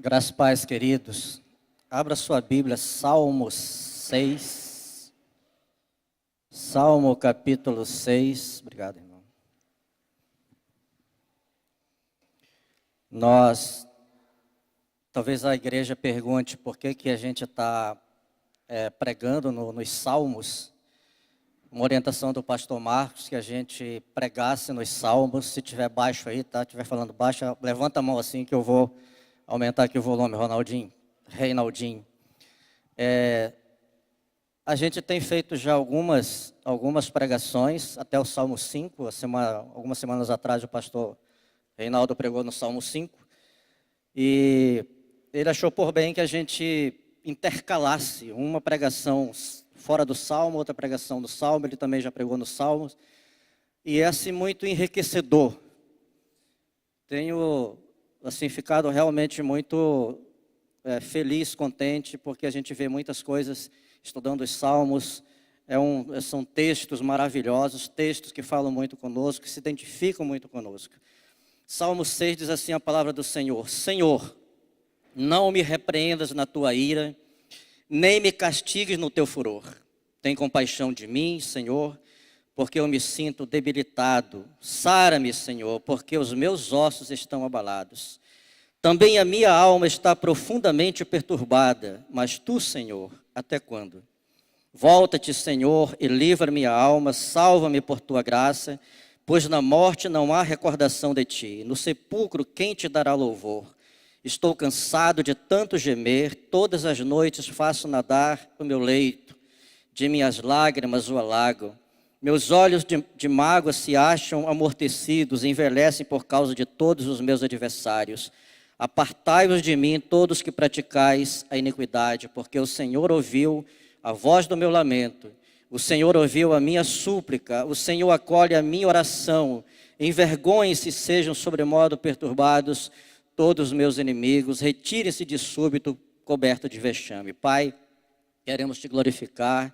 Graças e paz, queridos. Abra sua Bíblia, Salmo 6. Salmo capítulo 6. Obrigado, irmão. Talvez a igreja pergunte por que a gente está pregando nos Salmos. Uma orientação do pastor Marcos, que a gente pregasse nos Salmos. Se tiver baixo aí, tá? Se tiver falando baixo, levanta a mão assim que eu vou aumentar aqui o volume, Reinaldinho. A gente tem feito já algumas pregações, até o Salmo 5. Algumas semanas atrás o pastor Reinaldo pregou no Salmo 5. E ele achou por bem que a gente intercalasse uma pregação fora do Salmo, outra pregação do Salmo. Ele também já pregou nos Salmos. E é assim muito enriquecedor. Tenho ficado realmente muito feliz, contente, porque a gente vê muitas coisas estudando os Salmos. São textos maravilhosos, textos que falam muito conosco, que se identificam muito conosco. Salmo 6 diz assim a palavra do Senhor: Senhor, não me repreendas na tua ira, nem me castigues no teu furor. Tem compaixão de mim, Senhor, porque eu me sinto debilitado. Sara-me, Senhor, porque os meus ossos estão abalados. Também a minha alma está profundamente perturbada. Mas tu, Senhor, até quando? Volta-te, Senhor, e livra minha alma. Salva-me por tua graça, pois na morte não há recordação de ti. No sepulcro, quem te dará louvor? Estou cansado de tanto gemer. Todas as noites faço nadar o meu leito. De minhas lágrimas o alago. Meus olhos de mágoa se acham amortecidos, envelhecem por causa de todos os meus adversários. Apartai-vos de mim, todos que praticais a iniquidade, porque o Senhor ouviu a voz do meu lamento. O Senhor ouviu a minha súplica, o Senhor acolhe a minha oração. Envergonhem-se, sejam sobremodo perturbados todos os meus inimigos, retirem-se de súbito, coberto de vexame. Pai, queremos te glorificar,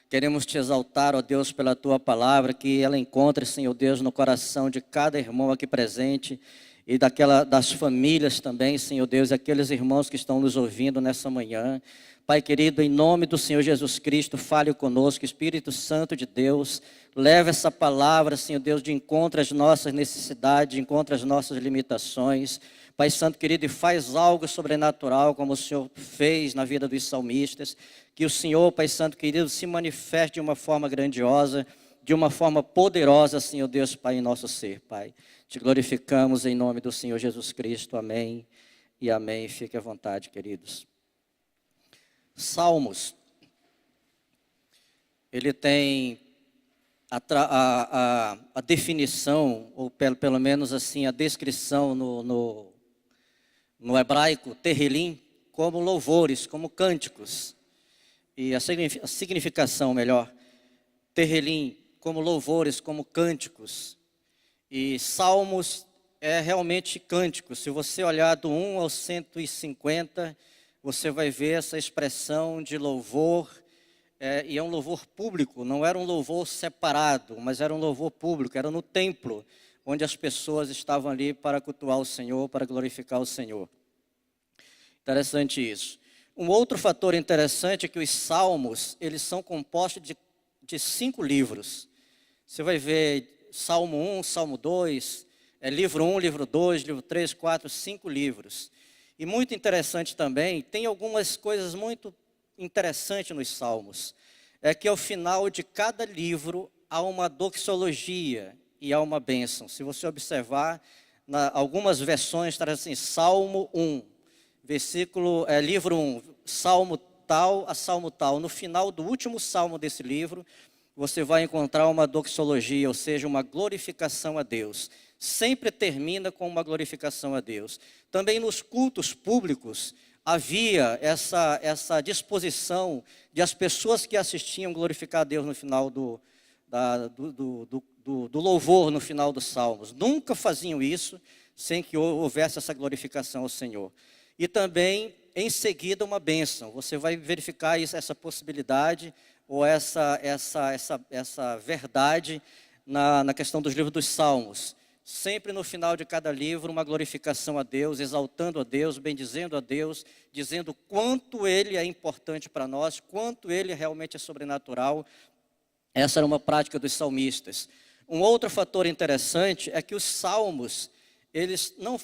queremos te exaltar, ó Deus, pela tua palavra, que ela encontre, Senhor Deus, no coração de cada irmão aqui presente e das famílias também, Senhor Deus, aqueles irmãos que estão nos ouvindo nessa manhã. Pai querido, em nome do Senhor Jesus Cristo, fale conosco, Espírito Santo de Deus, leve essa palavra, Senhor Deus, de encontro às nossas necessidades, de encontro às nossas limitações. Pai Santo querido, e faz algo sobrenatural, como o Senhor fez na vida dos salmistas, que o Senhor, Pai Santo querido, se manifeste de uma forma grandiosa, de uma forma poderosa, Senhor Deus, Pai, em nosso ser, Pai. Te glorificamos em nome do Senhor Jesus Cristo, amém e amém. Fique à vontade, queridos. Salmos, ele tem a definição, ou pelo menos assim, a descrição no hebraico, Tehilim, como louvores, como cânticos. E a significação melhor, Tehilim, como louvores, como cânticos. E salmos é realmente cânticos. Se você olhar do 1 ao 150, você vai ver essa expressão de louvor, e é um louvor público, não era um louvor separado, mas era um louvor público, era no templo, onde as pessoas estavam ali para cultuar o Senhor, para glorificar o Senhor. Interessante isso. Um outro fator interessante é que os salmos, eles são compostos de 5 livros. Você vai ver Salmo 1, Salmo 2, livro 1, livro 2, livro 3, 4, 5 livros. E muito interessante também, tem algumas coisas muito interessantes nos salmos. É que ao final de cada livro há uma doxologia e há uma bênção. Se você observar, algumas versões traz assim, Salmo 1, livro 1, Salmo tal a Salmo tal. No final do último salmo desse livro, você vai encontrar uma doxologia, ou seja, uma glorificação a Deus. Sempre termina com uma glorificação a Deus. Também nos cultos públicos havia essa disposição de as pessoas que assistiam glorificar a Deus no final do louvor, no final dos salmos. Nunca faziam isso sem que houvesse essa glorificação ao Senhor. E também, em seguida, uma bênção. Você vai verificar essa possibilidade ou essa verdade na questão dos livros dos salmos. Sempre no final de cada livro, uma glorificação a Deus, exaltando a Deus, bendizendo a Deus, dizendo quanto Ele é importante para nós, quanto Ele realmente é sobrenatural. Essa era uma prática dos salmistas. Um outro fator interessante é que os salmos, eles não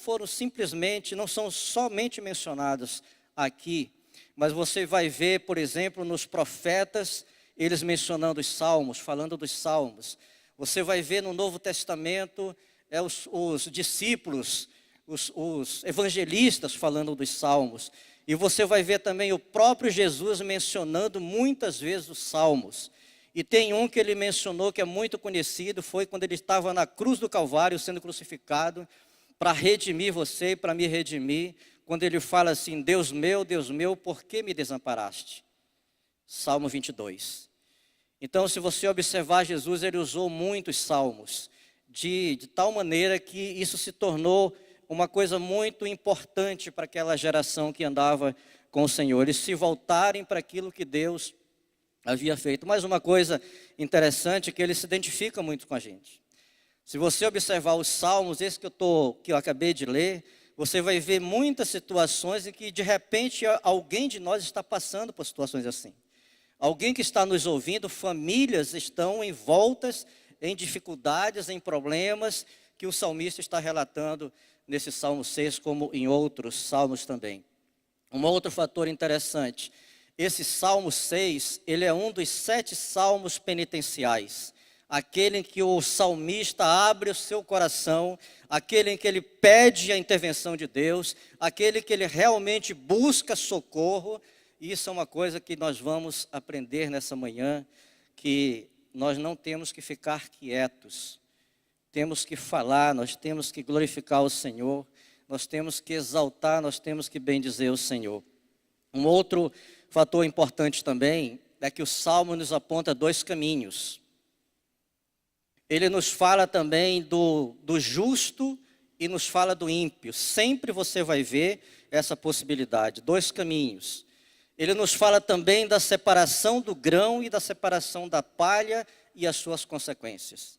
são somente mencionados aqui, mas você vai ver, por exemplo, nos profetas, eles mencionando os salmos, falando dos salmos. Você vai ver no Novo Testamento, os discípulos, os evangelistas falando dos salmos. E você vai ver também o próprio Jesus mencionando muitas vezes os salmos. E tem um que ele mencionou que é muito conhecido, foi quando ele estava na cruz do Calvário sendo crucificado para redimir você e para me redimir, quando ele fala assim: Deus meu, por que me desamparaste? Salmo 22. Então, se você observar, Jesus, ele usou muitos salmos, de tal maneira que isso se tornou uma coisa muito importante para aquela geração que andava com o Senhor. Eles se voltarem para aquilo que Deus havia feito. Mas uma coisa interessante é que ele se identifica muito com a gente. Se você observar os salmos, esse que eu acabei de ler, você vai ver muitas situações em que de repente alguém de nós está passando por situações assim. Alguém que está nos ouvindo, famílias estão envoltas em dificuldades, em problemas que o salmista está relatando nesse Salmo 6, como em outros salmos também. Um outro fator interessante: esse Salmo 6, ele é um dos 7 salmos penitenciais. Aquele em que o salmista abre o seu coração, aquele em que ele pede a intervenção de Deus, aquele que ele realmente busca socorro. Isso é uma coisa que nós vamos aprender nessa manhã, que nós não temos que ficar quietos. Temos que falar, nós temos que glorificar o Senhor, nós temos que exaltar, nós temos que bendizer o Senhor. Um outro fator importante também é que o Salmo nos aponta 2 caminhos. Ele nos fala também do justo e nos fala do ímpio. Sempre você vai ver essa possibilidade, 2 caminhos. Ele nos fala também da separação do grão e da separação da palha e as suas consequências.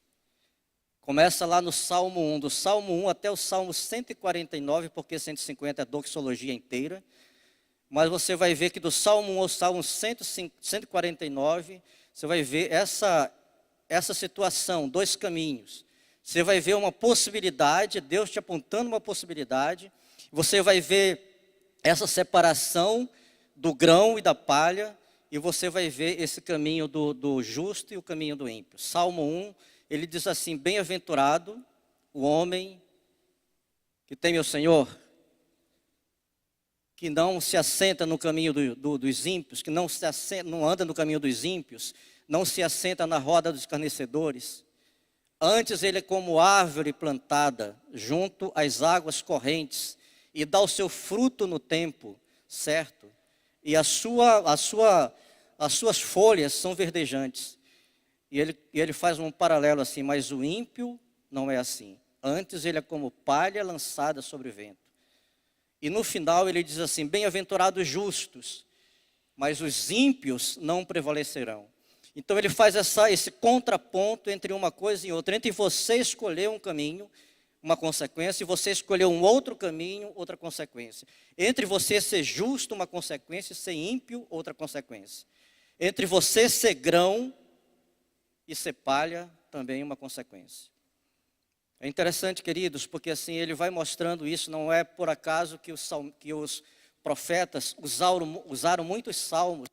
Começa lá no Salmo 1, do Salmo 1 até o Salmo 149, porque 150 é a doxologia inteira. Mas você vai ver que do Salmo 1 ao Salmo 149, você vai ver essa situação, 2 caminhos. Você vai ver uma possibilidade, Deus te apontando uma possibilidade. Você vai ver essa separação do grão e da palha, e você vai ver esse caminho do justo e o caminho do ímpio. Salmo 1, ele diz assim: bem-aventurado o homem que teme o Senhor, que não se assenta no caminho dos ímpios, que não anda no caminho dos ímpios, não se assenta na roda dos escarnecedores. Antes ele é como árvore plantada junto às águas correntes e dá o seu fruto no tempo certo. E as suas folhas são verdejantes. E ele faz um paralelo assim: mas o ímpio não é assim. Antes ele é como palha lançada sobre o vento. E no final ele diz assim: bem-aventurados os justos, mas os ímpios não prevalecerão. Então ele faz esse contraponto entre uma coisa e outra, entre você escolher um caminho, uma consequência, e você escolher um outro caminho, outra consequência. Entre você ser justo, uma consequência, e ser ímpio, outra consequência. Entre você ser grão e ser palha, também uma consequência. É interessante, queridos, porque assim ele vai mostrando isso. Não é por acaso que os profetas usaram muitos salmos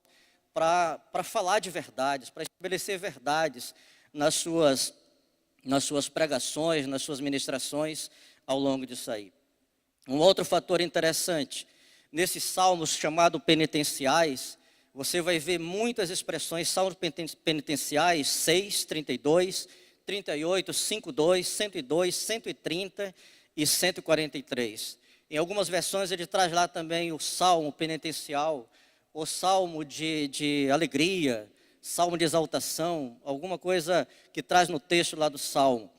para falar de verdades, para estabelecer verdades nas suas pregações, nas suas ministrações ao longo disso aí. Um outro fator interessante, nesses salmos chamados penitenciais, você vai ver muitas expressões: salmos penitenciais 6, 32, 38, 5:2, 102, 130 e 143. Em algumas versões ele traz lá também o salmo penitencial, o salmo de alegria, salmo de exaltação, alguma coisa que traz no texto lá do salmo.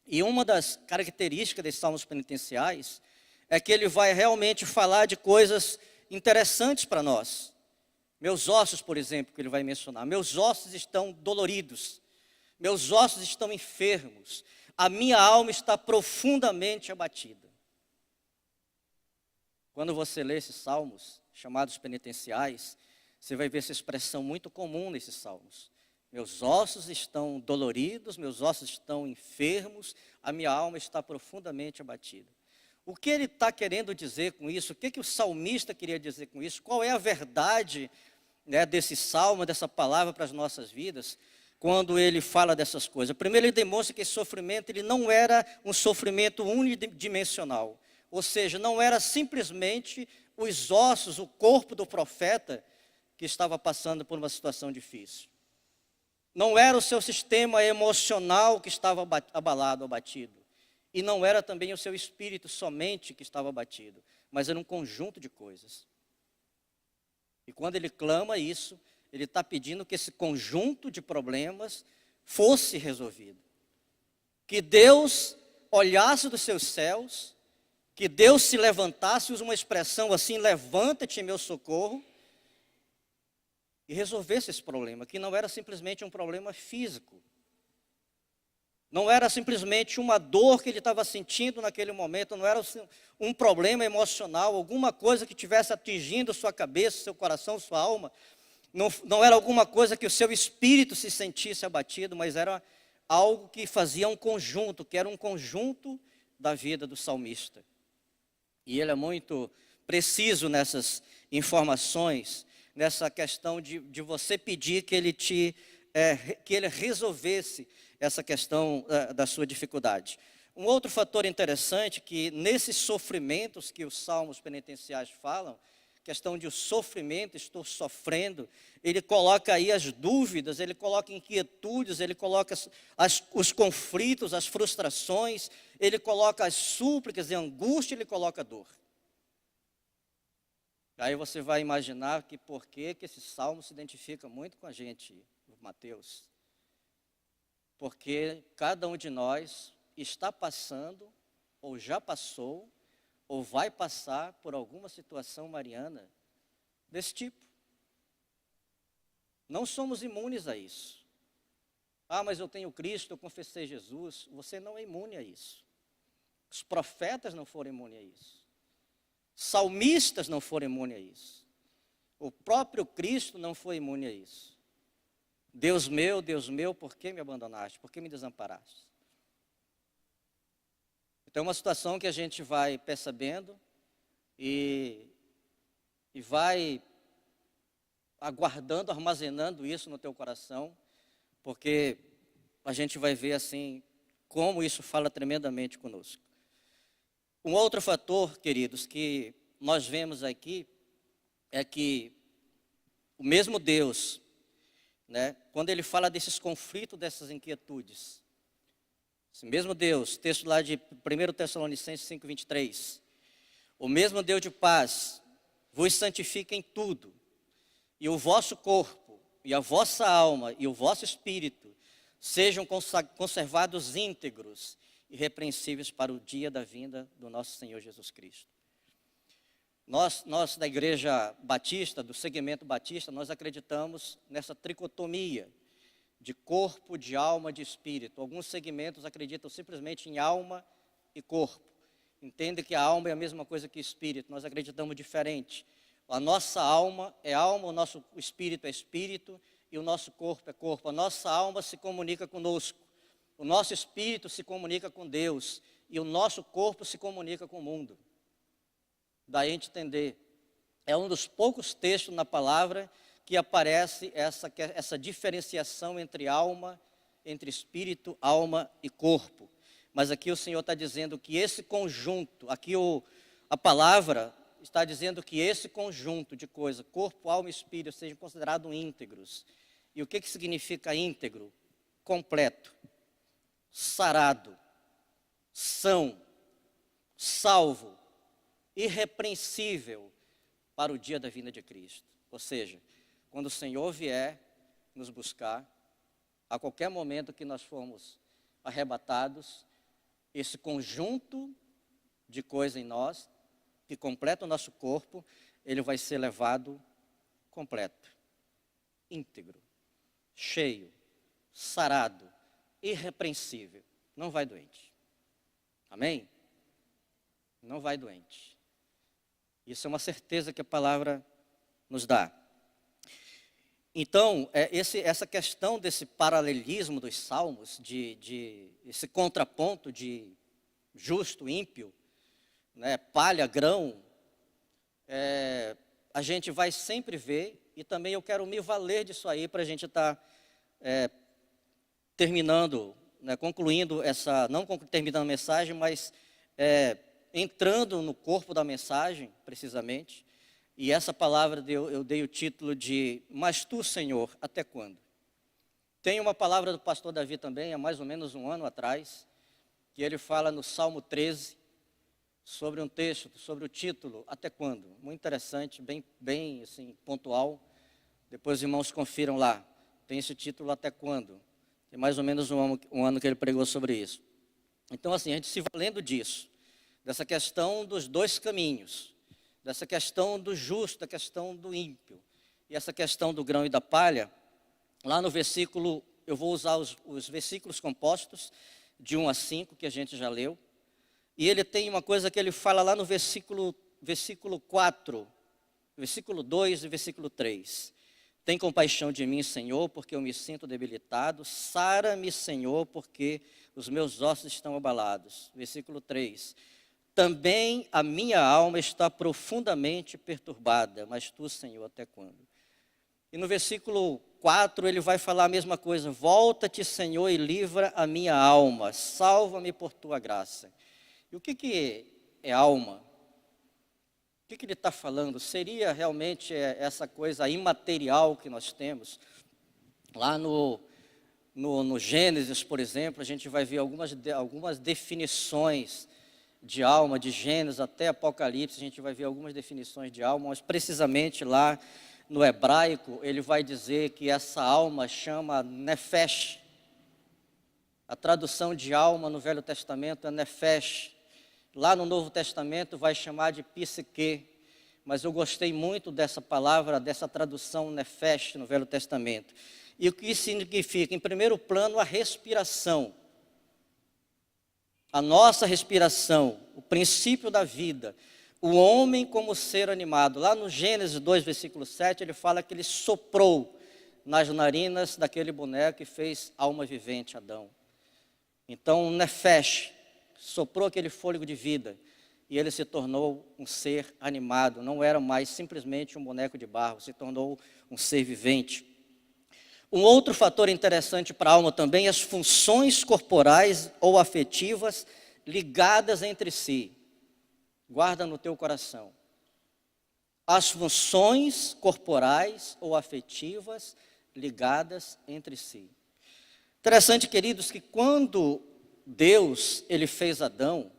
E uma das características desses salmos penitenciais é que ele vai realmente falar de coisas interessantes para nós. Meus ossos, por exemplo, que ele vai mencionar: meus ossos estão doloridos, meus ossos estão enfermos. a minha alma está profundamente abatida. Quando você lê esses salmos, chamados penitenciais, você vai ver essa expressão muito comum nesses salmos. Meus ossos estão doloridos, meus ossos estão enfermos, a minha alma está profundamente abatida. O que ele está querendo dizer com isso? O que o salmista queria dizer com isso? Qual é a verdade, né, desse salmo, dessa palavra para as nossas vidas, quando ele fala dessas coisas? Primeiro, ele demonstra que esse sofrimento ele não era um sofrimento unidimensional. Ou seja, não era simplesmente os ossos, o corpo do profeta que estava passando por uma situação difícil. Não era o seu sistema emocional que estava abalado, abatido. E não era também o seu espírito somente que estava abatido, mas era um conjunto de coisas. E quando ele clama isso, ele está pedindo que esse conjunto de problemas fosse resolvido. Que Deus olhasse dos seus céus, que Deus se levantasse, usa uma expressão assim, levanta-te em meu socorro, e resolvesse esse problema, que não era simplesmente um problema físico. Não era simplesmente uma dor que ele estava sentindo naquele momento, não era um problema emocional, alguma coisa que estivesse atingindo sua cabeça, seu coração, sua alma. Não era alguma coisa que o seu espírito se sentisse abatido, mas era algo que fazia um conjunto, que era um conjunto da vida do salmista. E ele é muito preciso nessas informações, nessa questão de você pedir que ele resolvesse essa questão da sua dificuldade. Um outro fator interessante que nesses sofrimentos que os salmos penitenciais falam, questão de sofrimento, estou sofrendo, ele coloca aí as dúvidas, ele coloca inquietudes, ele coloca os conflitos, as frustrações, ele coloca as súplicas e angústia, ele coloca dor. Aí você vai imaginar que por que esse salmo se identifica muito com a gente, Mateus. Porque cada um de nós está passando, ou já passou, ou vai passar por alguma situação mariana desse tipo. Não somos imunes a isso. Ah, mas eu tenho Cristo, eu confessei Jesus. Você não é imune a isso. Os profetas não foram imunes a isso. Salmistas não foram imunes a isso. O próprio Cristo não foi imune a isso. Deus meu, por que me abandonaste? Por que me desamparaste? Então é uma situação que a gente vai percebendo e vai aguardando, armazenando isso no teu coração, porque a gente vai ver assim como isso fala tremendamente conosco. Um outro fator, queridos, que nós vemos aqui é que o mesmo Deus, né, quando ele fala desses conflitos, dessas inquietudes, esse mesmo Deus, texto lá de 1 Tessalonicenses 5:23, o mesmo Deus de paz vos santifica em tudo, e o vosso corpo, e a vossa alma, e o vosso espírito sejam conservados íntegros, irrepreensíveis para o dia da vinda do nosso Senhor Jesus Cristo. Nós da Igreja Batista, do segmento Batista, nós acreditamos nessa tricotomia de corpo, de alma, de espírito. Alguns segmentos acreditam simplesmente em alma e corpo. Entendem que a alma é a mesma coisa que o espírito. Nós acreditamos diferente. A nossa alma é alma, o nosso espírito é espírito e o nosso corpo é corpo. A nossa alma se comunica conosco. O nosso espírito se comunica com Deus e o nosso corpo se comunica com o mundo. Daí a gente entender. É um dos poucos textos na palavra que aparece essa diferenciação entre alma, entre espírito, alma e corpo. Mas aqui o Senhor está dizendo que esse conjunto, aqui a palavra está dizendo que esse conjunto de coisas, corpo, alma e espírito, sejam considerados íntegros. E o que significa íntegro? Completo. Sarado, são, salvo, irrepreensível para o dia da vinda de Cristo. Ou seja, quando o Senhor vier nos buscar, a qualquer momento que nós formos arrebatados, esse conjunto de coisas em nós, que completa o nosso corpo, ele vai ser levado completo, íntegro, cheio, sarado, irrepreensível. não vai doente. Amém? Não vai doente. Isso é uma certeza que a palavra nos dá. Então, essa questão desse paralelismo dos salmos, esse contraponto de justo, ímpio, né, palha, grão, a gente vai sempre ver, e também eu quero me valer disso aí para a gente estar terminando, né, concluindo não terminando a mensagem, mas entrando no corpo da mensagem, precisamente. E essa palavra eu dei o título de Mas tu, Senhor, até quando? Tem uma palavra do pastor Davi também, há mais ou menos um ano atrás, que ele fala no Salmo 13, sobre um texto, sobre o título, até quando? Muito interessante, bem assim, pontual. Depois os irmãos confiram lá, tem esse título, até quando? Tem mais ou menos um ano que ele pregou sobre isso. Então assim, a gente se valendo disso, dessa questão dos dois caminhos, dessa questão do justo, da questão do ímpio, e essa questão do grão e da palha, lá no versículo, eu vou usar os versículos compostos, de 1 a 5, que a gente já leu, e ele tem uma coisa que ele fala lá no versículo 4, versículo 2 e versículo 3. Tem compaixão de mim, Senhor, porque eu me sinto debilitado, sara-me, Senhor, porque os meus ossos estão abalados. Versículo 3. Também a minha alma está profundamente perturbada, mas tu, Senhor, até quando? E no versículo 4 ele vai falar a mesma coisa. Volta-te, Senhor, e livra a minha alma, salva-me por tua graça. E o que é alma? O que ele está falando? Seria realmente essa coisa imaterial que nós temos? Lá no Gênesis, por exemplo, a gente vai ver algumas definições de alma, de Gênesis até Apocalipse, a gente vai ver algumas definições de alma, mas precisamente lá no hebraico, ele vai dizer que essa alma chama nefesh. A tradução de alma no Velho Testamento é nefesh. Lá no Novo Testamento vai chamar de psique, mas eu gostei muito dessa palavra, dessa tradução nefesh no Velho Testamento. E o que significa? Em primeiro plano, a respiração. A nossa respiração, o princípio da vida, o homem como ser animado. Lá no Gênesis 2, versículo 7, ele fala que ele soprou nas narinas daquele boneco e fez alma vivente, Adão. Então, nefesh, soprou aquele fôlego de vida e ele se tornou um ser animado. Não era mais simplesmente um boneco de barro, se tornou um ser vivente. Um outro fator interessante para a alma também é as funções corporais ou afetivas ligadas entre si. Guarda no teu coração. As funções corporais ou afetivas ligadas entre si. Interessante, queridos, que quando Deus ele fez Adão,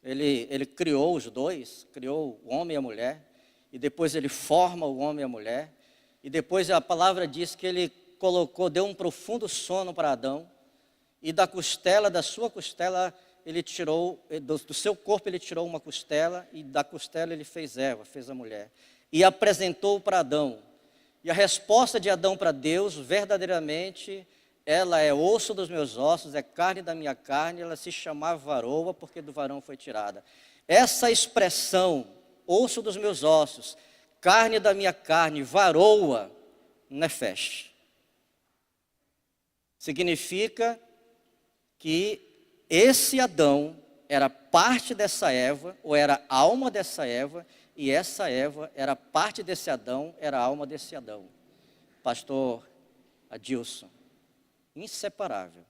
ele criou os dois, criou o homem e a mulher, e depois ele forma o homem e a mulher, e depois a palavra diz que ele deu um profundo sono para Adão, e da sua costela, ele tirou, do seu corpo ele tirou uma costela, e da costela ele fez Eva, fez a mulher, e apresentou para Adão. E a resposta de Adão para Deus, verdadeiramente, ela é osso dos meus ossos, é carne da minha carne, ela se chamava varoa, porque do varão foi tirada. Essa expressão, osso dos meus ossos, carne da minha carne, varoa, nefesh. Significa que esse Adão era parte dessa Eva, ou era alma dessa Eva, e essa Eva era parte desse Adão, era alma desse Adão. Pastor Adilson, inseparável.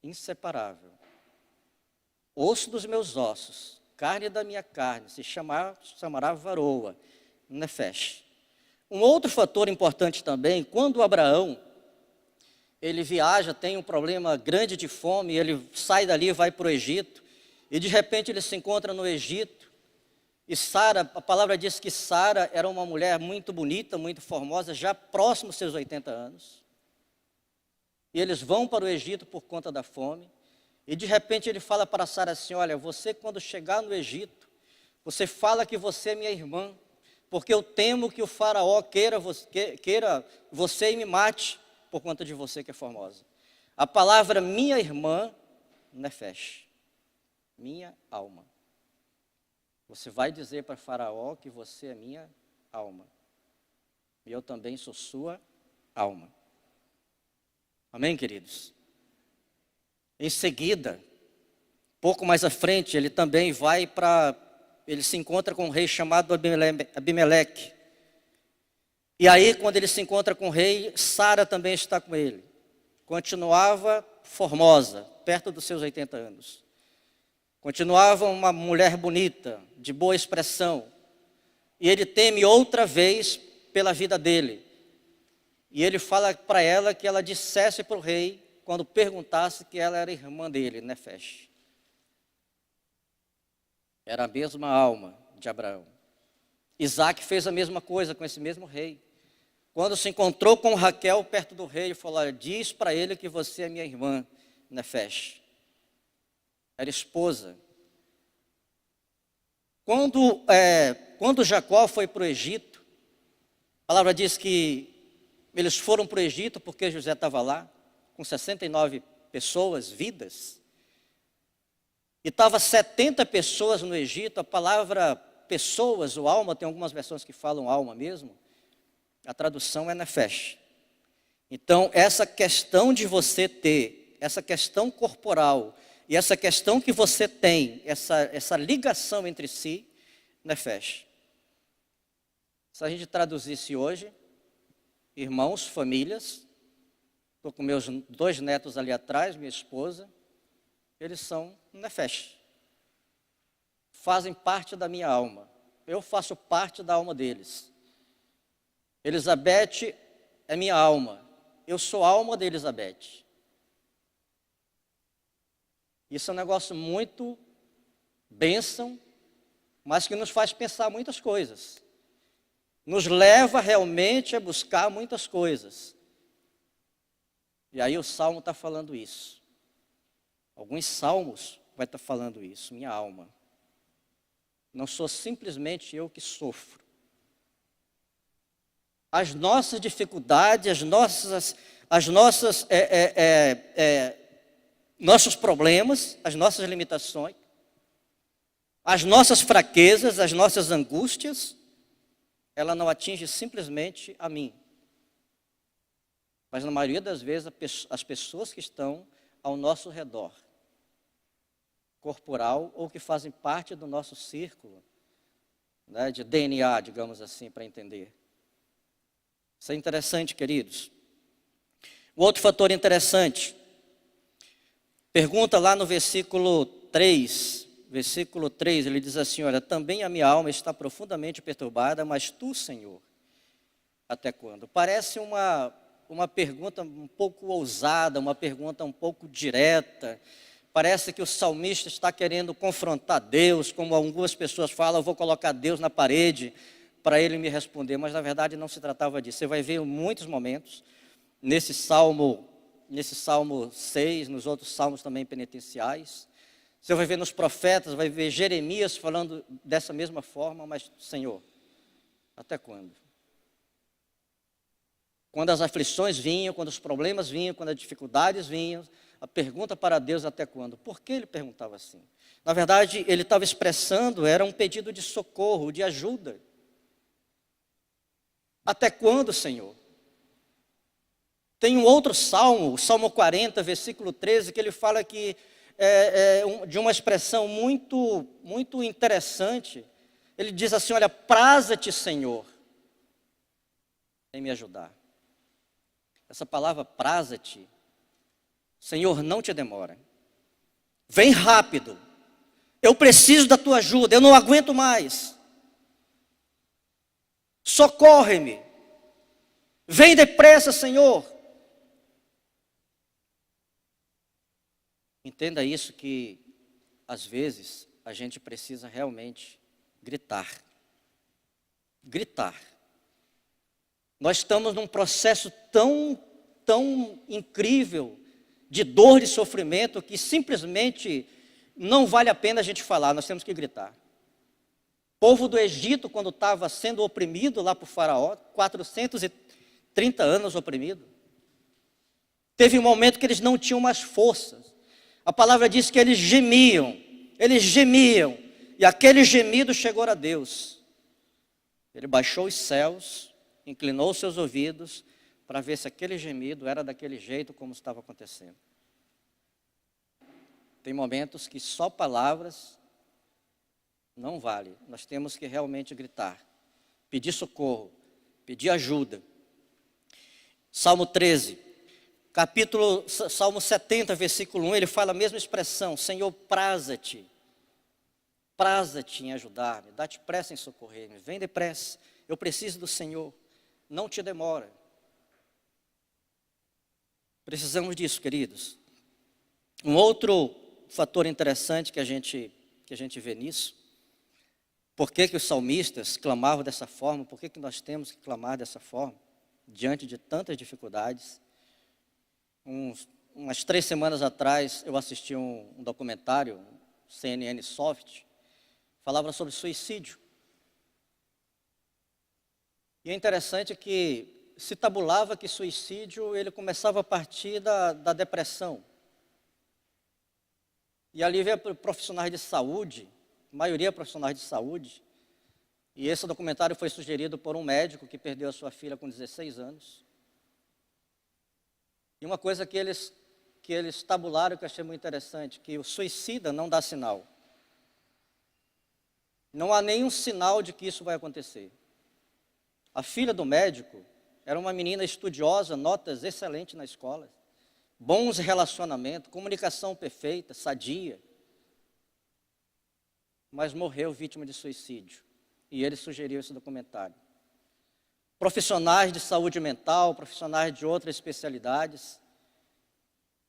Inseparável. Osso dos meus ossos, carne da minha carne, se chamará varoa, nefesh. Um outro fator importante também, quando Abraão, ele viaja, tem um problema grande de fome, ele sai dali e vai para o Egito, e de repente ele se encontra no Egito, e Sara, a palavra diz que Sara era uma mulher muito bonita, muito formosa, já próximo aos seus 80 anos. E eles vão para o Egito por conta da fome, e de repente ele fala para Sara assim, olha, você quando chegar no Egito, você fala que você é minha irmã, porque eu temo que o faraó queira você e me mate por conta de você que é formosa. A palavra minha irmã, nefesh, minha alma. Você vai dizer para Faraó que você é minha alma. E eu também sou sua alma. Amém, queridos? Em seguida, pouco mais à frente, ele também ele se encontra com um rei chamado Abimeleque. E aí, quando ele se encontra com o rei, Sara também está com ele. Continuava formosa, perto dos seus 80 anos. Continuava uma mulher bonita, de boa expressão. E ele teme outra vez pela vida dele. E ele fala para ela que ela dissesse para o rei, quando perguntasse, que ela era irmã dele, Nefesh. Era a mesma alma de Abraão. Isaac fez a mesma coisa com esse mesmo rei. Quando se encontrou com Raquel perto do rei, ele falou: olha, diz para ele que você é minha irmã, Nefesh. Era esposa. Quando Jacó foi para o Egito, a palavra diz que eles foram para o Egito porque José estava lá, com 69 pessoas, vidas. E estava 70 pessoas no Egito. A palavra pessoas ou alma, tem algumas versões que falam alma mesmo. A tradução é nefesh. Então, essa questão de você ter, essa questão corporal, e essa questão que você tem, essa ligação entre si, nefesh. Se a gente traduzisse hoje, irmãos, famílias, estou com meus 2 netos ali atrás, minha esposa, eles são nefesh. Fazem parte da minha alma. Eu faço parte da alma deles. Elizabeth é minha alma. Eu sou a alma de Elizabeth. Isso é um negócio muito bênção, mas que nos faz pensar muitas coisas. Nos leva realmente a buscar muitas coisas. E aí o Salmo está falando isso. Alguns salmos vai estar falando isso, minha alma. Não sou simplesmente eu que sofro. As nossas dificuldades, nossos problemas, as nossas limitações, as nossas fraquezas, as nossas angústias, ela não atinge simplesmente a mim. Mas na maioria das vezes as pessoas que estão ao nosso redor, corporal, ou que fazem parte do nosso círculo, né, de DNA, digamos assim, para entender. Isso é interessante, queridos. O outro fator interessante, pergunta lá no versículo 3, ele diz assim, olha, também a minha alma está profundamente perturbada, mas tu, Senhor, até quando? Parece uma pergunta um pouco ousada, uma pergunta um pouco direta. Parece que o salmista está querendo confrontar Deus, como algumas pessoas falam, eu vou colocar Deus na parede para ele me responder, mas na verdade não se tratava disso. Você vai ver em muitos momentos, nesse Salmo 6, nos outros salmos também penitenciais, você vai ver nos profetas, vai ver Jeremias falando dessa mesma forma, mas Senhor, até quando? Quando as aflições vinham, quando os problemas vinham, quando as dificuldades vinham, a pergunta para Deus até quando? Por que ele perguntava assim? Na verdade, ele estava expressando, era um pedido de socorro, de ajuda. Até quando, Senhor? Tem um outro salmo, o Salmo 40, versículo 13, que ele fala que de uma expressão muito, muito interessante. Ele diz assim, olha, praza-te, Senhor, em me ajudar. Essa palavra praza-te, Senhor, não te demora. Vem rápido. Eu preciso da tua ajuda, eu não aguento mais. Socorre-me. Vem depressa, Senhor. Entenda isso, que às vezes a gente precisa realmente gritar. Gritar. Nós estamos num processo tão incrível de dor e sofrimento que simplesmente não vale a pena a gente falar, nós temos que gritar. O povo do Egito, quando estava sendo oprimido lá por Faraó, 430 anos oprimido, Teve um momento que eles não tinham mais forças. A palavra diz que eles gemiam, e aquele gemido chegou a Deus. Ele baixou os céus, inclinou seus ouvidos, para ver se aquele gemido era daquele jeito como estava acontecendo. Tem momentos que só palavras não vale. Nós temos que realmente gritar, pedir socorro, pedir ajuda. Salmo 13, Salmo 70, versículo 1, ele fala a mesma expressão: Senhor, praza-te em ajudar-me, dá-te pressa em socorrer-me, vem depressa, eu preciso do Senhor, não te demora. Precisamos disso, queridos. Um outro fator interessante que a gente vê nisso, por que os salmistas clamavam dessa forma, por que nós temos que clamar dessa forma, diante de tantas dificuldades. Umas 3 semanas atrás, eu assisti um documentário, CNN Soft, falava sobre suicídio. E é interessante que se tabulava que suicídio ele começava a partir da depressão. E ali veio profissionais de saúde, a maioria profissionais de saúde, e esse documentário foi sugerido por um médico que perdeu a sua filha com 16 anos. E uma coisa que eles tabularam que eu achei muito interessante, que o suicida não dá sinal. Não há nenhum sinal de que isso vai acontecer. A filha do médico era uma menina estudiosa, notas excelentes na escola, bons relacionamentos, comunicação perfeita, sadia. Mas morreu vítima de suicídio. E ele sugeriu esse documentário. Profissionais de saúde mental, profissionais de outras especialidades,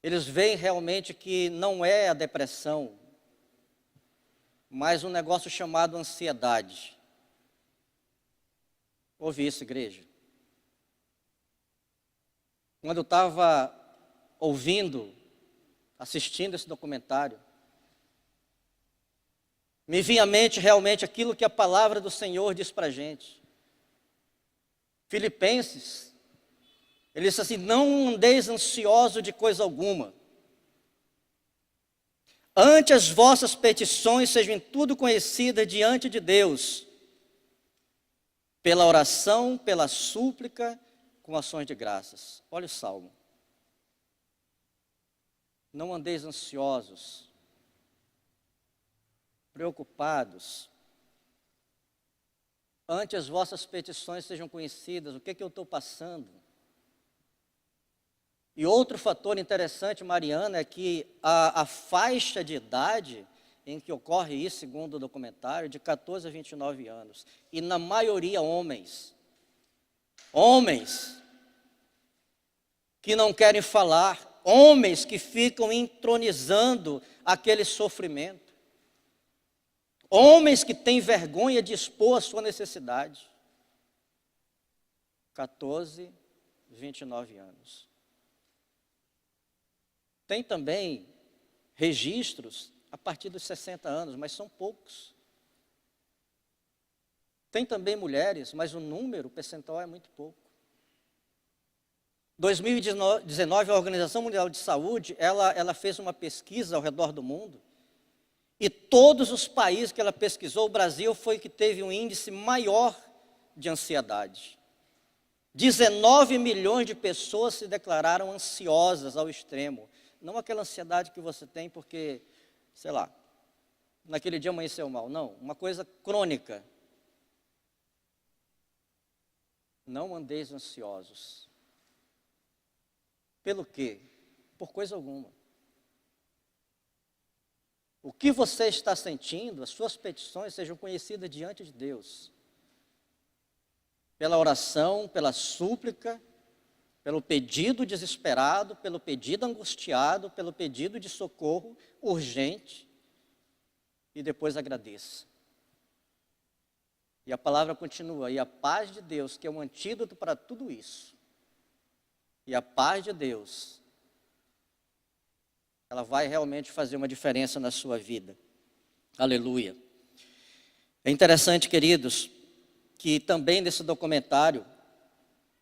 eles veem realmente que não é a depressão, mas um negócio chamado ansiedade. Ouvi isso, igreja? Quando eu estava assistindo esse documentário, me vinha à mente realmente aquilo que a palavra do Senhor diz para a gente. Filipenses, ele disse assim: não andeis ansiosos de coisa alguma. Ante as vossas petições sejam em tudo conhecidas diante de Deus, pela oração, pela súplica, com ações de graças. Olha o Salmo. Não andeis ansiosos, preocupados. Ante as vossas petições sejam conhecidas. O que eu estou passando? E outro fator interessante, Mariana, é que a faixa de idade em que ocorre isso, segundo o documentário, de 14 a 29 anos. E na maioria homens. Homens que não querem falar, homens que ficam entronizando aquele sofrimento. Homens que têm vergonha de expor a sua necessidade. 14, 29 anos. Tem também registros a partir dos 60 anos, mas são poucos. Tem também mulheres, mas o percentual é muito pouco. 2019, a Organização Mundial de Saúde, ela fez uma pesquisa ao redor do mundo, e todos os países que ela pesquisou, o Brasil foi que teve um índice maior de ansiedade. 19 milhões de pessoas se declararam ansiosas ao extremo. Não aquela ansiedade que você tem porque, sei lá, naquele dia amanheceu mal. Não, uma coisa crônica. Não andeis ansiosos. Pelo quê? Por coisa alguma. O que você está sentindo, as suas petições sejam conhecidas diante de Deus. Pela oração, pela súplica, pelo pedido desesperado, pelo pedido angustiado, pelo pedido de socorro urgente, e depois agradeça. E a palavra continua: e a paz de Deus, que é um antídoto para tudo isso, e a paz de Deus, ela vai realmente fazer uma diferença na sua vida. Aleluia. É interessante, queridos, que também nesse documentário,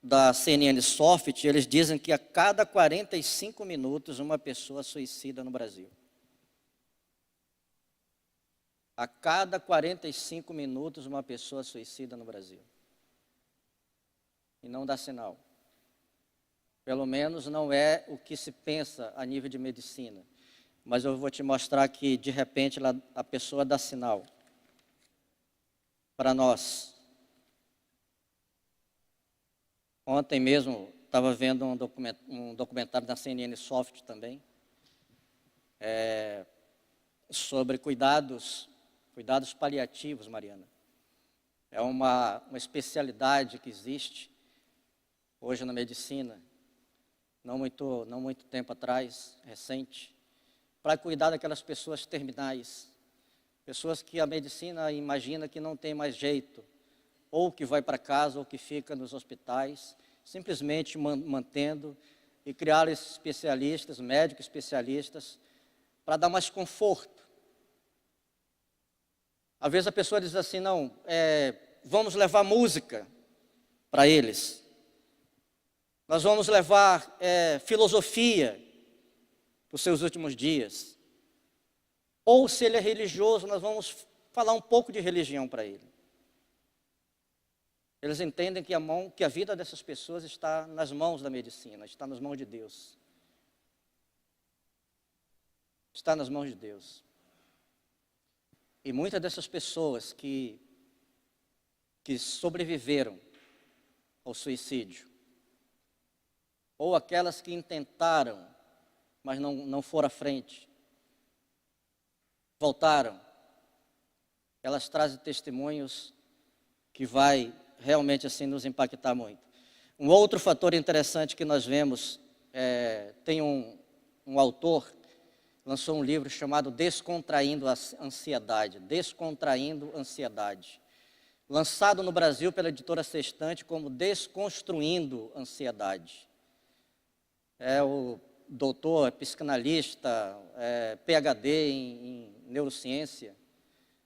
da CNN Soft, eles dizem que a cada 45 minutos uma pessoa suicida no Brasil. A cada 45 minutos uma pessoa suicida no Brasil. E não dá sinal. Pelo menos não é o que se pensa a nível de medicina. Mas eu vou te mostrar que, de repente, a pessoa dá sinal para nós. Ontem mesmo, estava vendo um documentário da CNN Soft também, sobre cuidados paliativos, Mariana. É uma especialidade que existe hoje na medicina, não muito tempo atrás, recente, para cuidar daquelas pessoas terminais, pessoas que a medicina imagina que não tem mais jeito, ou que vai para casa, ou que fica nos hospitais, simplesmente mantendo, e criar esses especialistas, médicos especialistas, para dar mais conforto. Às vezes a pessoa diz assim, não, vamos levar música para eles. Nós vamos levar filosofia para os seus últimos dias. Ou se ele é religioso, nós vamos falar um pouco de religião para ele. Eles entendem que a vida dessas pessoas está nas mãos da medicina, está nas mãos de Deus. Está nas mãos de Deus. E muitas dessas pessoas que sobreviveram ao suicídio, ou aquelas que intentaram, mas não foram à frente, voltaram, elas trazem testemunhos que vai realmente assim nos impactar muito. Um outro fator interessante que nós vemos, tem um autor, lançou um livro chamado Descontraindo a Ansiedade, lançado no Brasil pela editora Sextante como Desconstruindo Ansiedade. É o doutor, psicanalista, PhD em neurociência,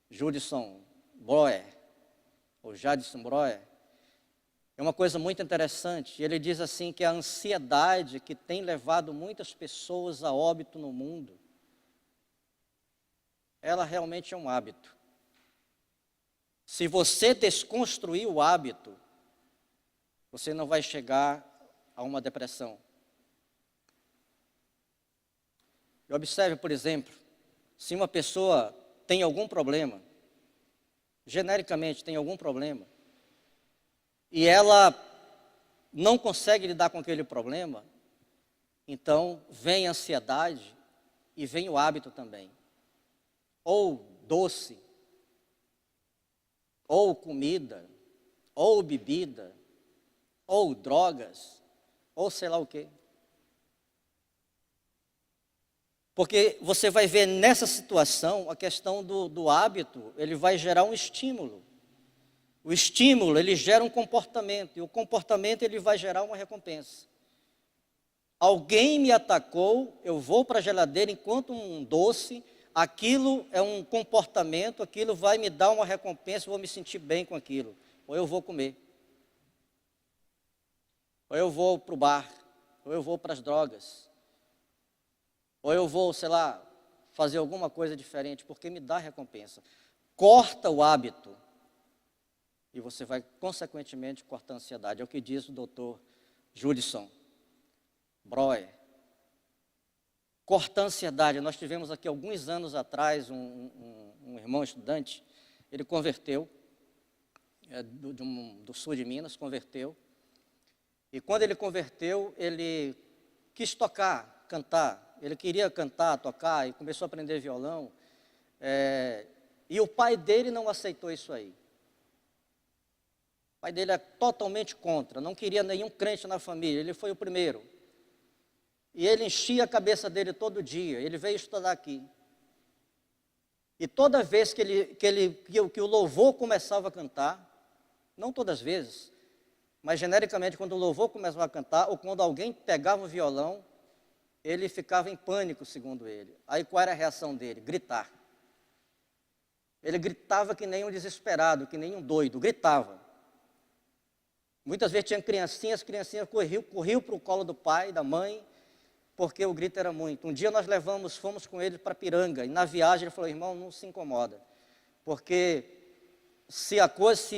Judson Breuer, ou Jadson Breuer. É uma coisa muito interessante. Ele diz assim que a ansiedade que tem levado muitas pessoas a óbito no mundo, ela realmente é um hábito. Se você desconstruir o hábito, você não vai chegar a uma depressão. E observe, por exemplo, se uma pessoa tem algum problema, genericamente tem algum problema, e ela não consegue lidar com aquele problema, então vem a ansiedade e vem o hábito também. Ou doce, ou comida, ou bebida, ou drogas, ou sei lá o quê. Porque você vai ver nessa situação, a questão do hábito, ele vai gerar um estímulo. O estímulo, ele gera um comportamento, e o comportamento, ele vai gerar uma recompensa. Alguém me atacou, eu vou para a geladeira enquanto um doce, aquilo é um comportamento, aquilo vai me dar uma recompensa, eu vou me sentir bem com aquilo. Ou eu vou comer. Ou eu vou para o bar, ou eu vou para as drogas. Ou eu vou, sei lá, fazer alguma coisa diferente, porque me dá recompensa. Corta o hábito. E você vai, consequentemente, cortar a ansiedade. É o que diz o doutor Judson Breuer. Cortar a ansiedade. Nós tivemos aqui, alguns anos atrás, um irmão estudante, ele converteu, do sul de Minas, converteu. E quando ele converteu, ele quis tocar, cantar. Ele queria cantar, tocar, e começou a aprender violão. E o pai dele não aceitou isso aí. O pai dele é totalmente contra, não queria nenhum crente na família, ele foi o primeiro. E ele enchia a cabeça dele todo dia, ele veio estudar aqui. E toda vez que o louvor começava a cantar, não todas as vezes, mas genericamente quando o louvor começava a cantar, ou quando alguém pegava o violão, ele ficava em pânico, segundo ele. Aí qual era a reação dele? Gritar. Ele gritava que nem um desesperado, que nem um doido, gritava. Muitas vezes tinha criancinhas, as criancinhas corriam para o colo do pai, da mãe, porque o grito era muito. Um dia nós fomos com ele para Piranga, e na viagem ele falou, irmão, não se incomoda, porque se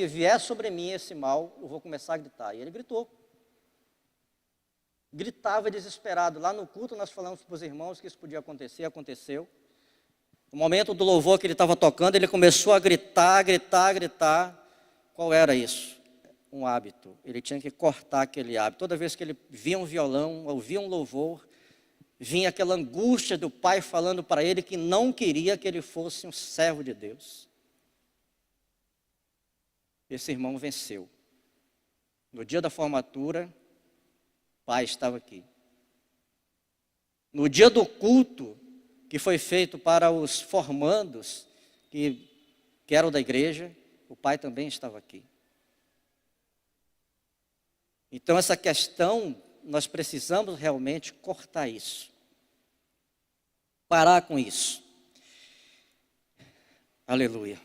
vier sobre mim esse mal, eu vou começar a gritar. E ele gritou. Gritava desesperado. Lá no culto nós falamos para os irmãos que isso podia acontecer, aconteceu. No momento do louvor que ele estava tocando, ele começou a gritar. Qual era isso? Um hábito. Ele tinha que cortar aquele hábito. Toda vez que ele via um violão, ouvia um louvor, vinha aquela angústia do pai falando para ele que não queria que ele fosse um servo de Deus. Esse irmão venceu. No dia da formatura, o pai estava aqui. No dia do culto, que foi feito para os formandos, que eram da igreja, o pai também estava aqui. Então, essa questão, nós precisamos realmente cortar isso. Parar com isso. Aleluia.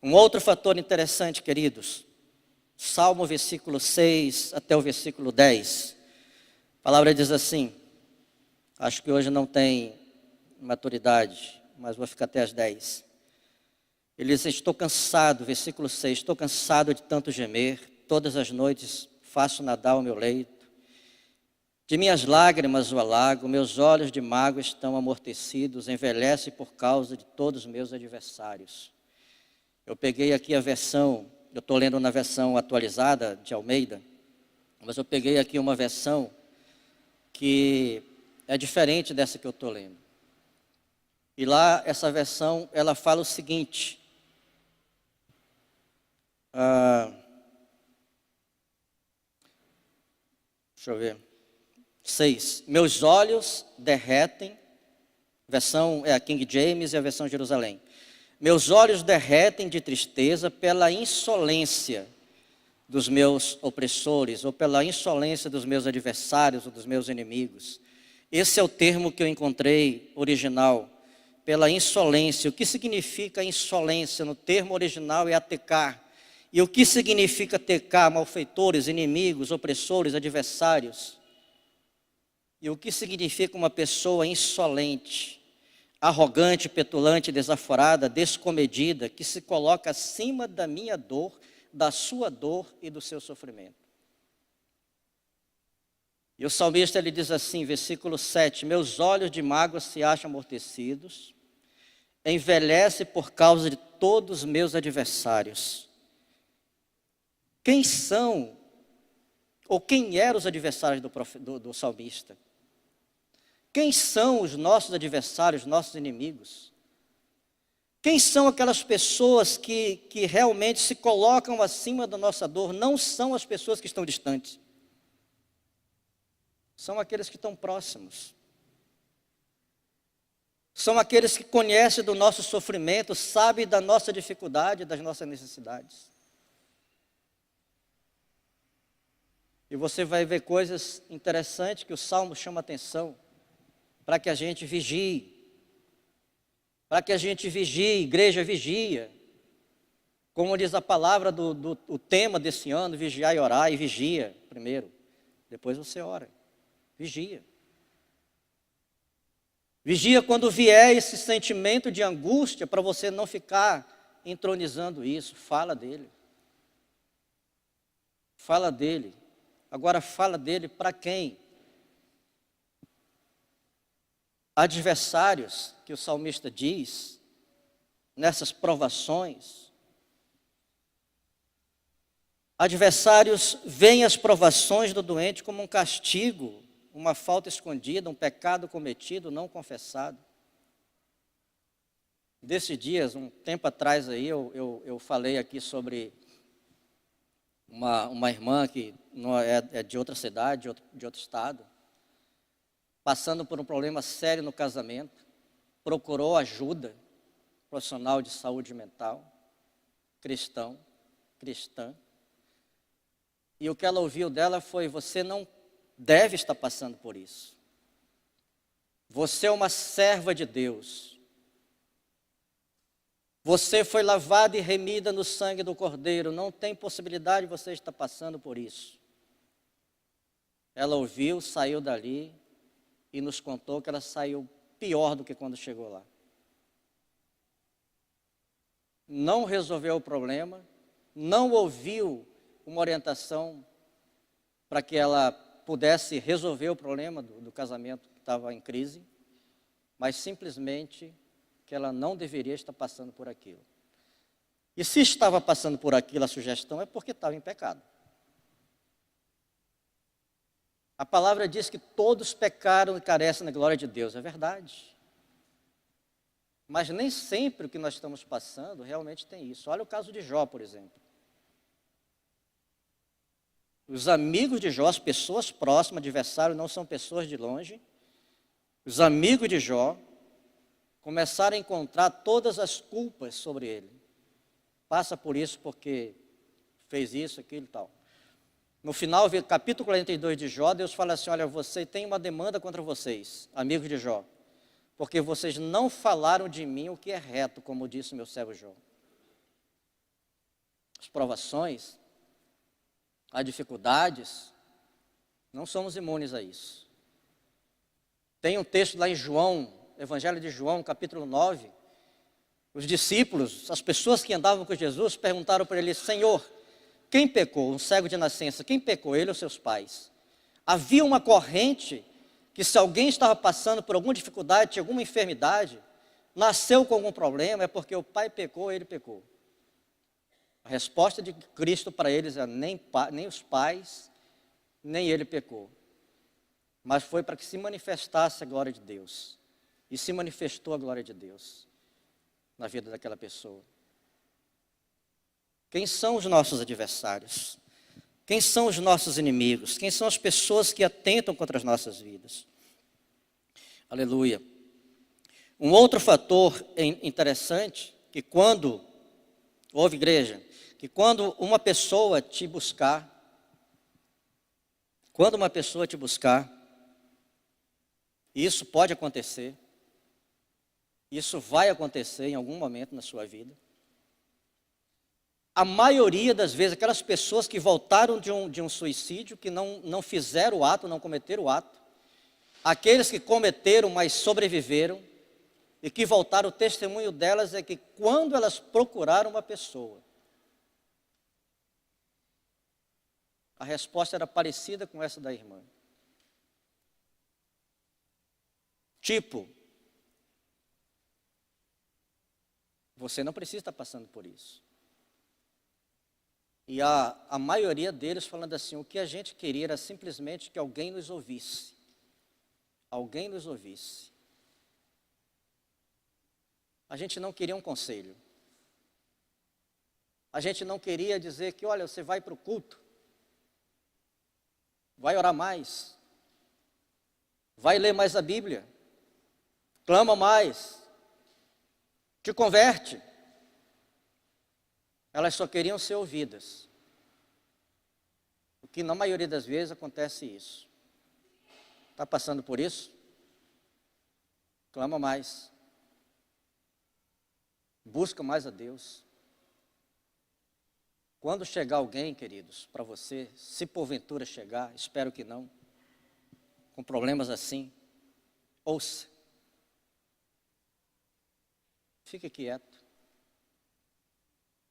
Um outro fator interessante, queridos, Salmo versículo 6 até o versículo 10. A palavra diz assim, acho que hoje não tem maturidade, mas vou ficar até as 10. Ele diz, estou cansado, versículo 6, estou cansado de tanto gemer, todas as noites faço nadar o meu leito. De minhas lágrimas o alago, meus olhos de mágoa estão amortecidos, envelhece por causa de todos os meus adversários. Eu peguei aqui a versão, eu estou lendo na versão atualizada de Almeida, mas eu peguei aqui uma versão que é diferente dessa que eu estou lendo. E lá, essa versão, ela fala o seguinte, deixa eu ver, 6, meus olhos derretem, versão é a King James e a versão Jerusalém. Meus olhos derretem de tristeza pela insolência dos meus opressores, ou pela insolência dos meus adversários, ou dos meus inimigos. Esse é o termo que eu encontrei original, pela insolência. O que significa insolência? No termo original é atecar. E o que significa atecar? Malfeitores, inimigos, opressores, adversários. E o que significa uma pessoa insolente, arrogante, petulante, desaforada, descomedida, que se coloca acima da minha dor, da sua dor e do seu sofrimento. E o salmista ele diz assim, versículo 7, meus olhos de mágoa se acham amortecidos, envelhece por causa de todos os meus adversários. Quem são, ou quem eram os adversários do salmista? Quem são os nossos adversários, nossos inimigos? Quem são aquelas pessoas que realmente se colocam acima da nossa dor? Não são as pessoas que estão distantes. São aqueles que estão próximos. São aqueles que conhecem do nosso sofrimento, sabem da nossa dificuldade, das nossas necessidades. E você vai ver coisas interessantes que o Salmo chama atenção, para que a gente vigie. Para que a gente vigie, igreja vigia. Como diz a palavra o tema desse ano, vigiar e orar, e vigia primeiro. Depois você ora. Vigia. Vigia quando vier esse sentimento de angústia, para você não ficar entronizando isso. Fala dele. Fala dele. Agora fala dele para quem? Adversários, que o salmista diz, nessas provações. Adversários veem as provações do doente como um castigo, uma falta escondida, um pecado cometido, não confessado. Desses dias, um tempo atrás aí, eu falei aqui sobre uma irmã que é de outra cidade, de outro estado, passando por um problema sério no casamento, procurou ajuda, profissional de saúde mental, cristã, e o que ela ouviu dela foi, você não deve estar passando por isso. Você é uma serva de Deus. Você foi lavada e remida no sangue do Cordeiro. Não tem possibilidade de você estar passando por isso. Ela ouviu, saiu dali e nos contou que ela saiu pior do que quando chegou lá. Não resolveu o problema, não ouviu uma orientação para que ela pudesse resolver o problema do casamento que estava em crise, mas simplesmente que ela não deveria estar passando por aquilo. E se estava passando por aquilo, a sugestão é porque estava em pecado. A palavra diz que todos pecaram e carecem da glória de Deus, é verdade. Mas nem sempre o que nós estamos passando realmente tem isso. Olha o caso de Jó, por exemplo. Os amigos de Jó, as pessoas próximas, adversário, não são pessoas de longe. Os amigos de Jó começaram a encontrar todas as culpas sobre ele. Passa por isso porque fez isso, aquilo e tal. No final, capítulo 42 de Jó, Deus fala assim, olha, você tem uma demanda contra vocês, amigos de Jó, porque vocês não falaram de mim o que é reto, como disse meu servo Jó. As provações, as dificuldades, não somos imunes a isso. Tem um texto lá em João, Evangelho de João, capítulo 9, os discípulos, as pessoas que andavam com Jesus, perguntaram para ele, Senhor, quem pecou? Um cego de nascença, quem pecou? Ele ou seus pais? Havia uma corrente que se alguém estava passando por alguma dificuldade, alguma enfermidade, nasceu com algum problema, é porque o pai pecou, ele pecou. A resposta de Cristo para eles é nem os pais, nem ele pecou. Mas foi para que se manifestasse a glória de Deus. E se manifestou a glória de Deus na vida daquela pessoa. Quem são os nossos adversários? Quem são os nossos inimigos? Quem são as pessoas que atentam contra as nossas vidas? Aleluia. Um outro fator interessante, que quando, ouve igreja, que quando uma pessoa te buscar, isso pode acontecer, isso vai acontecer em algum momento na sua vida. A maioria das vezes, aquelas pessoas que voltaram de um suicídio, que não fizeram o ato, não cometeram o ato, aqueles que cometeram, mas sobreviveram, e que voltaram, o testemunho delas é que quando elas procuraram uma pessoa, a resposta era parecida com essa da irmã. Tipo, você não precisa estar passando por isso. E a maioria deles falando assim, o que a gente queria era simplesmente que alguém nos ouvisse. Alguém nos ouvisse. A gente não queria um conselho. A gente não queria dizer que, olha, você vai para o culto, vai orar mais, vai ler mais a Bíblia, clama mais, te converte. Elas só queriam ser ouvidas. O que na maioria das vezes acontece isso. Está passando por isso? Clama mais. Busca mais a Deus. Quando chegar alguém, queridos, para você, se porventura chegar, espero que não, com problemas assim, ouça. Fique quieto.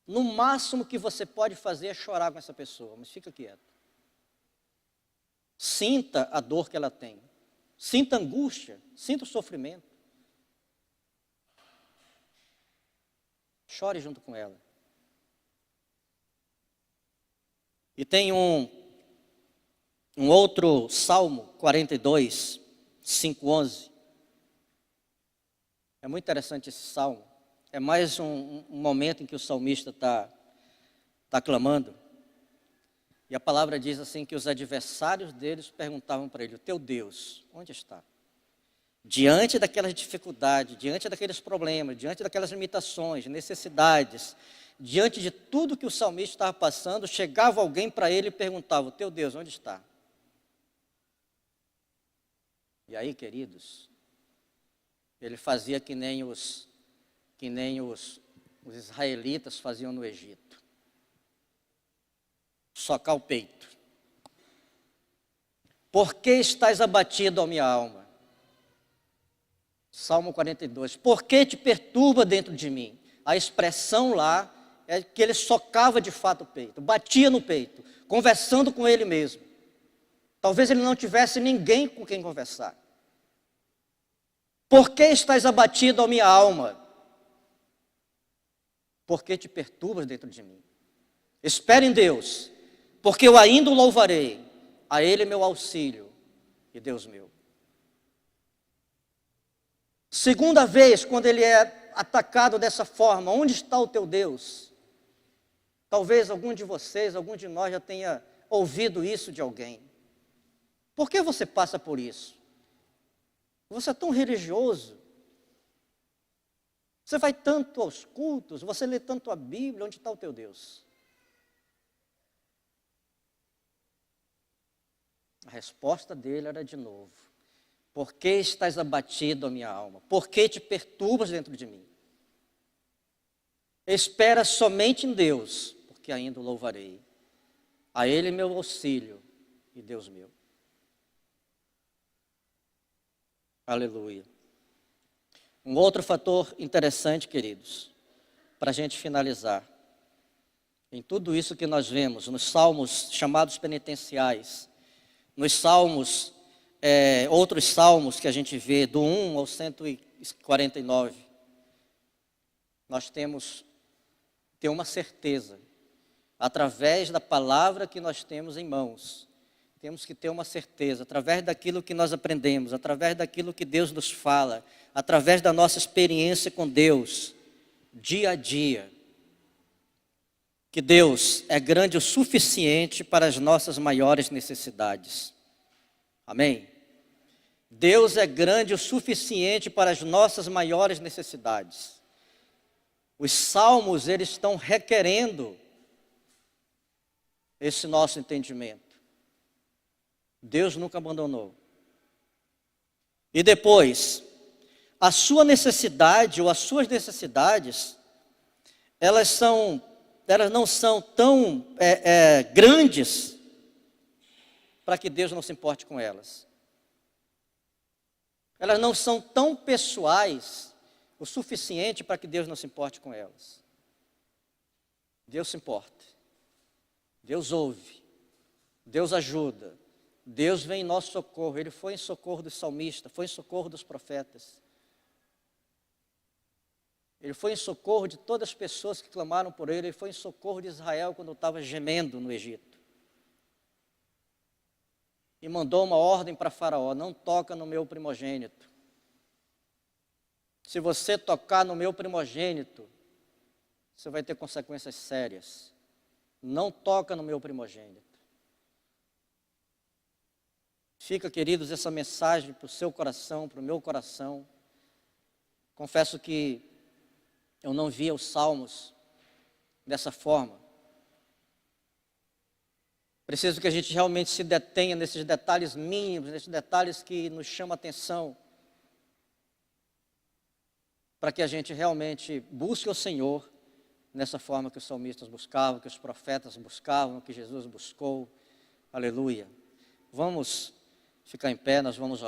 No máximo que você pode fazer é chorar com essa pessoa, mas fica quieto. Sinta a dor que ela tem. Sinta a angústia, sinta o sofrimento. Chore junto com ela. E tem um outro Salmo 42, 5:11. É muito interessante esse salmo. É mais um momento em que o salmista está clamando. E a palavra diz assim que os adversários deles perguntavam para ele, o teu Deus, onde está? Diante daquelas dificuldades, diante daqueles problemas, diante daquelas limitações, necessidades, diante de tudo que o salmista estava passando, chegava alguém para ele e perguntava, o teu Deus, onde está? E aí, queridos, ele fazia que nem os israelitas faziam no Egito. Socar o peito. Por que estás abatido, ó minha alma? Salmo 42. Por que te perturba dentro de mim? A expressão lá é que ele socava de fato o peito, batia no peito, conversando com ele mesmo. Talvez ele não tivesse ninguém com quem conversar. Por que estás abatido, ó minha alma? Por que te perturbas dentro de mim? Espere em Deus, porque eu ainda o louvarei. A Ele meu auxílio e Deus meu. Segunda vez, quando ele é atacado dessa forma, onde está o teu Deus? Talvez algum de vocês, algum de nós já tenha ouvido isso de alguém. Por que você passa por isso? Você é tão religioso. Você vai tanto aos cultos, você lê tanto a Bíblia, onde está o teu Deus? A resposta dele era de novo: por que estás abatido, a minha alma? Por que te perturbas dentro de mim? Espera somente em Deus, porque ainda o louvarei. A Ele meu auxílio e Deus meu. Aleluia. Um outro fator interessante, queridos, para a gente finalizar. Em tudo isso que nós vemos, nos salmos chamados penitenciais, nos salmos, outros salmos que a gente vê, do 1 ao 149, nós temos ter uma certeza, através da palavra que nós temos em mãos, temos que ter uma certeza, através daquilo que nós aprendemos, através daquilo que Deus nos fala, através da nossa experiência com Deus, dia a dia, que Deus é grande o suficiente para as nossas maiores necessidades. Amém? Deus é grande o suficiente para as nossas maiores necessidades. Os salmos, eles estão requerendo esse nosso entendimento. Deus nunca abandonou. E depois, a sua necessidade ou as suas necessidades, elas não são tão grandes para que Deus não se importe com elas. Elas não são tão pessoais o suficiente para que Deus não se importe com elas. Deus se importa. Deus ouve. Deus ajuda. Deus vem em nosso socorro. Ele foi em socorro dos salmistas, foi em socorro dos profetas. Ele foi em socorro de todas as pessoas que clamaram por ele. Ele foi em socorro de Israel quando estava gemendo no Egito. E mandou uma ordem para Faraó: não toca no meu primogênito. Se você tocar no meu primogênito, você vai ter consequências sérias. Não toca no meu primogênito. Fica, queridos, essa mensagem para o seu coração, para o meu coração. Confesso que eu não via os salmos dessa forma. Preciso que a gente realmente se detenha nesses detalhes mínimos, nesses detalhes que nos chamam a atenção, para que a gente realmente busque o Senhor nessa forma que os salmistas buscavam, que os profetas buscavam, que Jesus buscou. Aleluia. Vamos ficar em pé, nós vamos orar.